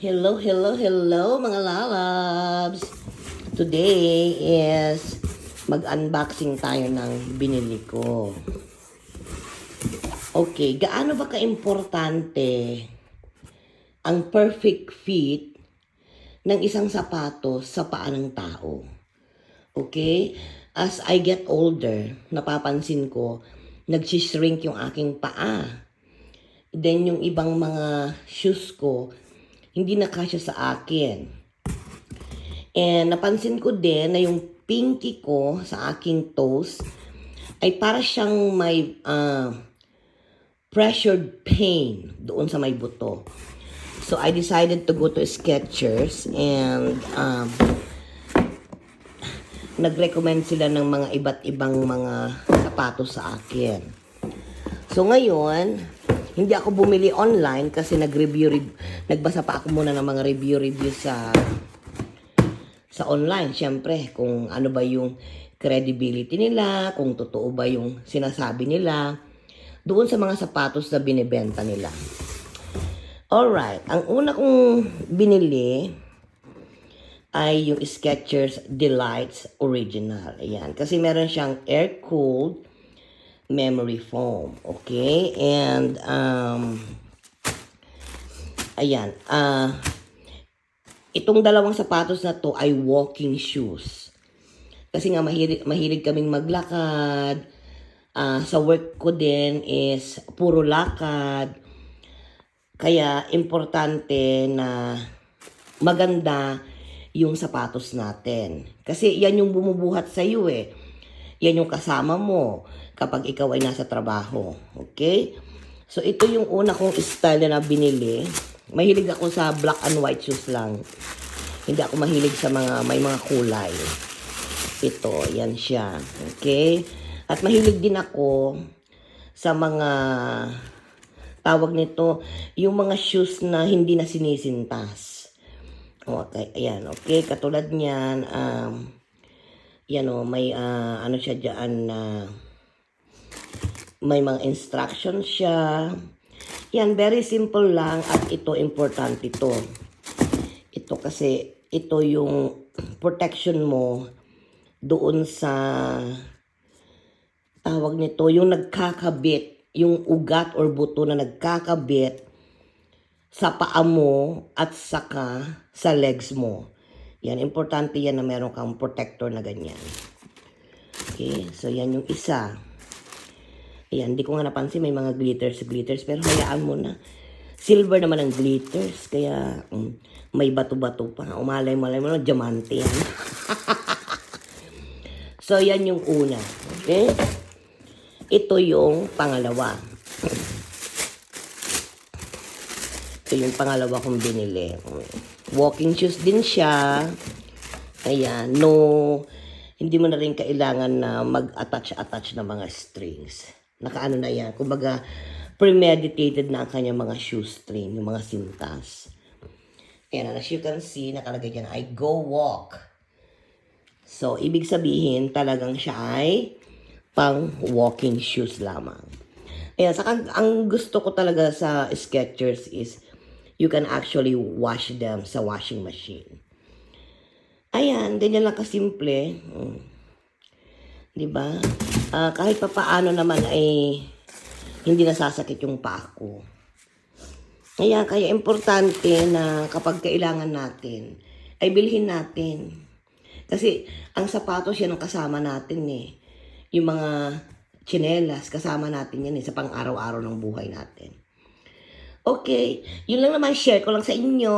Hello, hello, hello mga lalabs! Today is mag-unboxing tayo ng binili ko. Okay, gaano ba ka-importante ang perfect fit ng isang sapatos sa paa ng tao? Okay? As I get older, napapansin ko, nag-shrink yung aking paa. Then yung ibang mga shoes ko, hindi na kasya sa akin. And napansin ko din na yung pinky ko sa aking toes ay para siyang may pressured pain doon sa may buto. So I decided to go to Skechers and nag-recommend sila ng mga iba't ibang mga sapatos sa akin. So ngayon, hindi ako bumili online kasi nagbasa pa ako muna ng mga review sa online. Siyempre, kung ano ba yung credibility nila, kung totoo ba yung sinasabi nila doon sa mga sapatos na binibenta nila. Alright, ang una kong binili ay yung Skechers Delights Original. Ayan, kasi meron siyang air-cooled memory foam. Okay? And, ayan. Itong dalawang sapatos na to ay walking shoes. Kasi nga mahilig kaming maglakad. Sa work ko din is puro lakad. Kaya importante na maganda yung sapatos natin. Kasi yan yung bumubuhat sa iyo eh. Yan yung kasama mo kapag ikaw ay nasa trabaho. Okay? So, ito yung una kong style na binili. Mahilig ako sa black and white shoes lang. Hindi ako mahilig sa may mga kulay. Ito, yan siya. Okay? At mahilig din ako sa mga tawag nito, yung mga shoes na hindi na sinisintas. Okay, ayan. Okay, katulad niyan, yan o, may ano siya dyan na may mga instructions siya. Yan, very simple lang at ito, importante ito. Ito kasi, ito yung protection mo doon sa tawag nito, yung nagkakabit, yung ugat or buto na nagkakabit sa paa mo at saka sa legs mo. Yan, importante yan na meron kang protector na ganyan. Okay, so yan yung isa. Ayan, di ko nga napansin may mga glitters, pero hayaan mo na. Silver naman ang glitters, kaya may bato-bato pa. Umalay-malay mo na, diamante yan. So, yan yung una. Okay? Ito yung pangalawa. Ito yung pangalawa kong binili. Walking shoes din siya. Ayan, hindi mo na rin kailangan na mag-attach na mga strings. Nakaano na yan. Kumbaga, premeditated na ang kanyang mga shoestring, yung mga sintas. Ayan, as you can see, nakalagay dyan, I go walk. So, ibig sabihin, talagang siya ay pang walking shoes lamang. Ayan, saka ang gusto ko talaga sa Skechers is you can actually wash them sa washing machine. Ayan, ganyan lang kasimple. Diba? Kahit papaano naman ay hindi nasasakit yung paa ko. Kaya importante na kapag kailangan natin, ay bilhin natin. Kasi ang sapatos yan ang kasama natin eh. Yung mga tsinelas, kasama natin yan eh sa pang-araw-araw ng buhay natin. Okay, yun lang naman, share ko lang sa inyo.